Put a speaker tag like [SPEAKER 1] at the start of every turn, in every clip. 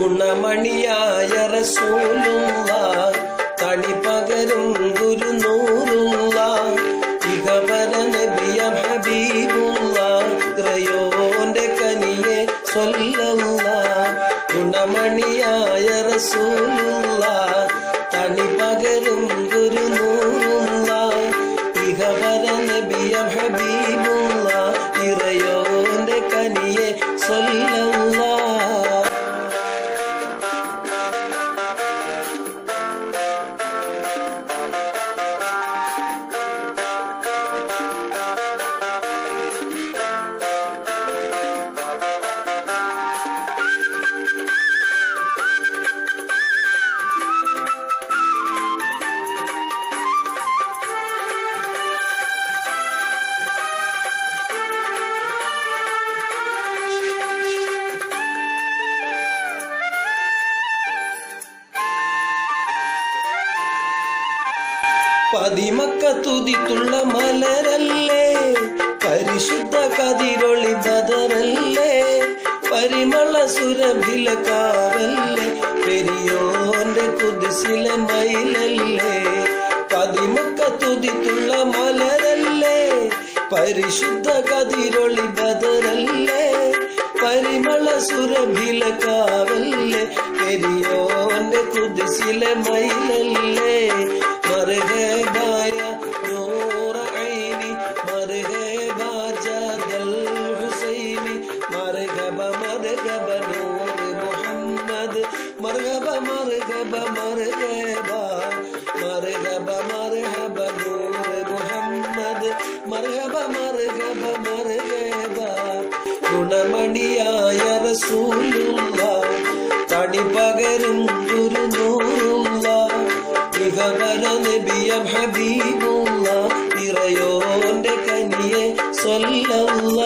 [SPEAKER 1] ഗുണമണിയായ റസൂലുള്ള തണി പകരും ഗുരുനൂറുള്ള ഇഹവര നബിയ ഹബീബുള്ള ഇറയോന്റെ കനിയെ സ്വല്ലള്ള ഗുണമണിയായ റസൂലുള്ള തണി പകരും ഗുരുനൂറുള്ള ഇഹവര നബിയ ഹബീബുള്ള ഇറയോന്റെ കനിയെ സ്വല്ലള്ള. പതിമക്ക തുതിത്തുള്ള മലരല്ലേ, പരിശുദ്ധ കതിരൊളി ബദറല്ലേ, പരിമള സുരഭില കാവല്ലേ, പെരിയോന്റെ കുതിസിലെ മയിലല്ലേ. പതിമക്ക തുതിത്തുള്ള മലരല്ലേ, പരിശുദ്ധ കതിരൊളി ബദറല്ലേ, പരിമള സുരഭില കാവല്ലേ, പെരിയോന്റെ കുതിസിലെ മയിലല്ലേ. مرحبا يا نور عيني مرحبا جاد الحسين مرحبا مرحبا نور محمد مرحبا مرحبا مرحبا مرحبا مرحبا نور محمد مرحبا مرحبا مرحبا ഗുണമണിയായ റസൂലുള്ള തണി പകരും ഗുരുനൂറുള്ള ഇഹവര നബിയ ഹബീബുള്ള ഇറയോന്റെ കനിയെ സ്വല്ലള്ള.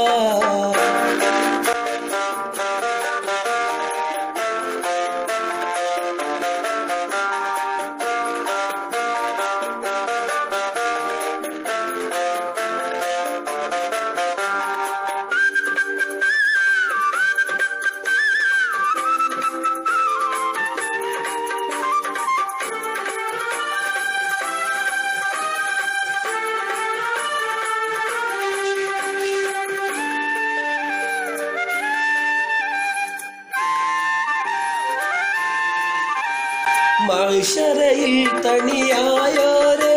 [SPEAKER 1] മഹ്ശറയിൽ തണിയായോരേ,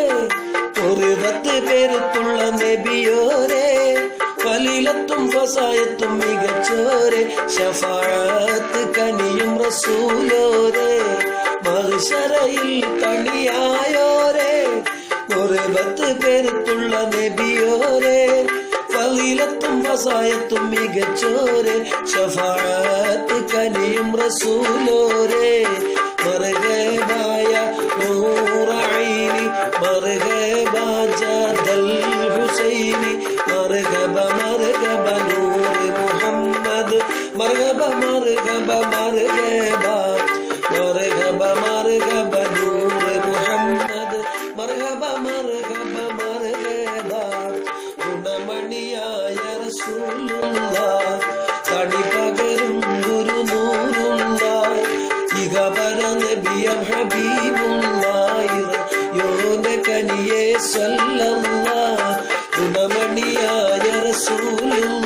[SPEAKER 1] ഒരു 10 പേരുത്തുള്ള നബിയോരേ, ഫലീലത്തും ഫസായത്തും മികച്ചോരേ, ശഫാഅത്ത് കനിയും റസൂലോരേ. മഹ്ശറയിൽ തണിയായോരേ, ഒരു 10 പേരുത്തുള്ള നബിയോരേ, ഫലീലത്തും ഫസായത്തും മികച്ചോരേ, ശഫാഅത്ത് കനിയും റസൂലോരേ. مرحبا يا نور عيني مرحبا جاد الحسين مرحبا مرحبا نور محمد مرحبا مرحبا مرحبا مرحبا مرحبا نور محمد مرحبا مرحبا مرحبا ഗുണമണിയായ റസൂലുള്ള തണി പകരും ഗുരുനൂറുള്ള ഇഹവര നബിയ ഹബീബുള്ള ഇറയോന്റെ കനിയെ സ്വല്ലള്ള ഗുണമണിയായ റസൂലുള്ള